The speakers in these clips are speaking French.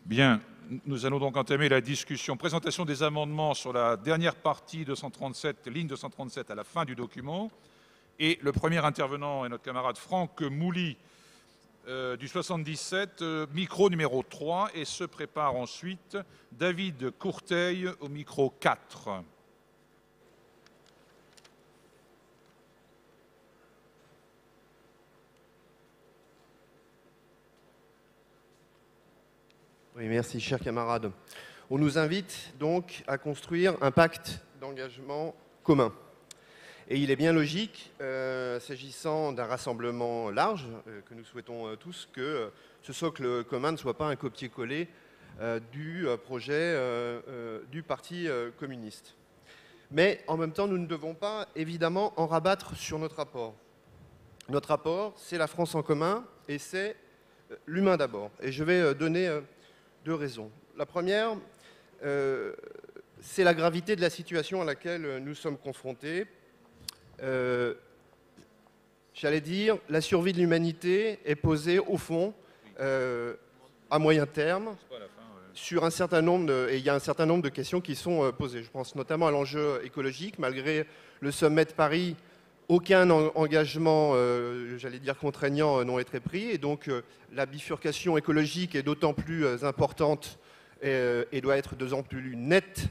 Bien, nous allons donc entamer la discussion, présentation des amendements sur la dernière partie 237, ligne 237 à la fin du document. Et le premier intervenant est notre camarade Franck Mouly du 77, micro numéro 3, et se prépare ensuite David Courteil au micro 4. Oui, merci, chers camarades. On nous invite donc à construire un pacte d'engagement commun. Et il est bien logique, s'agissant d'un rassemblement large, que nous souhaitons tous, que ce socle commun ne soit pas un copier-coller du projet du Parti communiste. Mais en même temps, nous ne devons pas, évidemment, en rabattre sur notre rapport. Notre rapport, c'est la France en commun et c'est l'humain d'abord. Et je vais donner deux raisons. La première, c'est la gravité de la situation à laquelle nous sommes confrontés. J'allais dire, la survie de l'humanité est posée, au fond, à moyen terme, sur un certain nombre et il y a un certain nombre de questions qui sont posées. Je pense notamment à l'enjeu écologique. Malgré le sommet de Paris, aucun engagement, j'allais dire, contraignant n'a été pris. Et donc, la bifurcation écologique est d'autant plus importante et doit être d'autant plus nette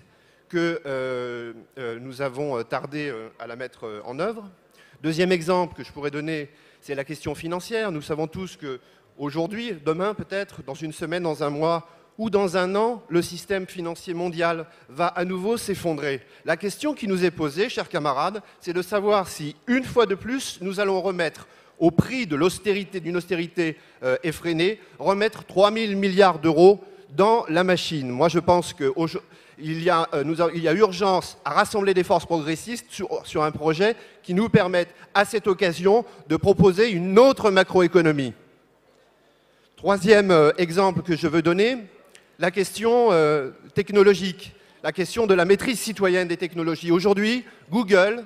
que nous avons tardé à la mettre en œuvre. Deuxième exemple que je pourrais donner, c'est la question financière. Nous savons tous qu'aujourd'hui, demain peut-être, dans une semaine, dans un mois ou dans un an, le système financier mondial va à nouveau s'effondrer. La question qui nous est posée, chers camarades, c'est de savoir si, une fois de plus, nous allons remettre au prix de l'austérité, d'une austérité effrénée, remettre 3 000 milliards d'euros dans la machine. Moi, je pense qu'il y a urgence à rassembler des forces progressistes sur un projet qui nous permette, à cette occasion, de proposer une autre macroéconomie. Troisième exemple que je veux donner, la question technologique, la question de la maîtrise citoyenne des technologies. Aujourd'hui, Google,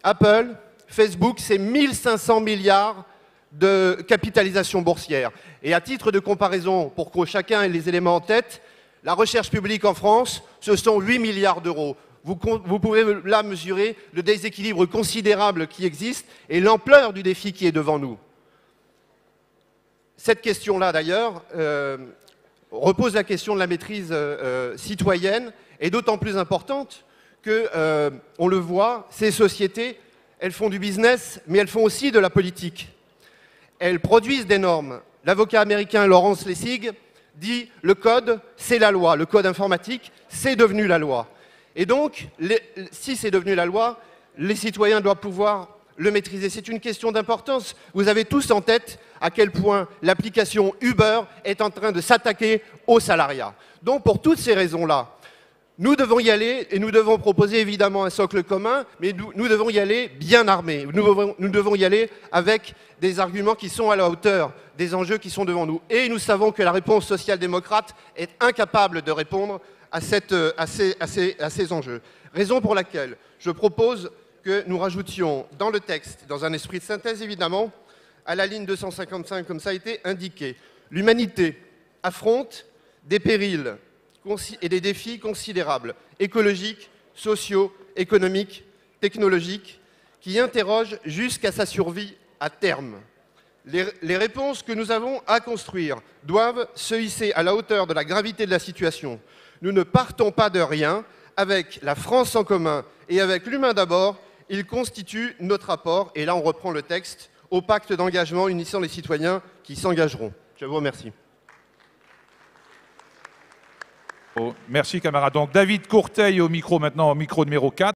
Apple, Facebook, c'est 1 500 milliards de capitalisation boursière. Et à titre de comparaison, pour que chacun ait les éléments en tête, la recherche publique en France, ce sont 8 milliards d'euros. Vous pouvez là mesurer le déséquilibre considérable qui existe et l'ampleur du défi qui est devant nous. Cette question-là, d'ailleurs, repose la question de la maîtrise citoyenne, et d'autant plus importante que, on le voit, ces sociétés, elles font du business, mais elles font aussi de la politique. Elles produisent des normes. L'avocat américain Lawrence Lessig dit « le code, c'est la loi ». Le code informatique, c'est devenu la loi. Et donc, si c'est devenu la loi, les citoyens doivent pouvoir le maîtriser. C'est une question d'importance. Vous avez tous en tête à quel point l'application Uber est en train de s'attaquer au salariat. Donc, pour toutes ces raisons-là, nous devons y aller et nous devons proposer évidemment un socle commun, mais nous devons y aller bien armés. Nous devons y aller avec des arguments qui sont à la hauteur des enjeux qui sont devant nous. Et nous savons que la réponse social-démocrate est incapable de répondre à ces enjeux. Raison pour laquelle je propose que nous rajoutions dans le texte, dans un esprit de synthèse évidemment, à la ligne 255, comme ça a été indiqué, l'humanité affronte des périls et des défis considérables, écologiques, sociaux, économiques, technologiques, qui interrogent jusqu'à sa survie à terme. Les réponses que nous avons à construire doivent se hisser à la hauteur de la gravité de la situation. Nous ne partons pas de rien. Avec la France en commun et avec l'humain d'abord, il constitue notre rapport. Et là, on reprend le texte au pacte d'engagement unissant les citoyens qui s'engageront. Je vous remercie. Merci, camarade. Donc, David Courteil au micro maintenant, au micro numéro 4.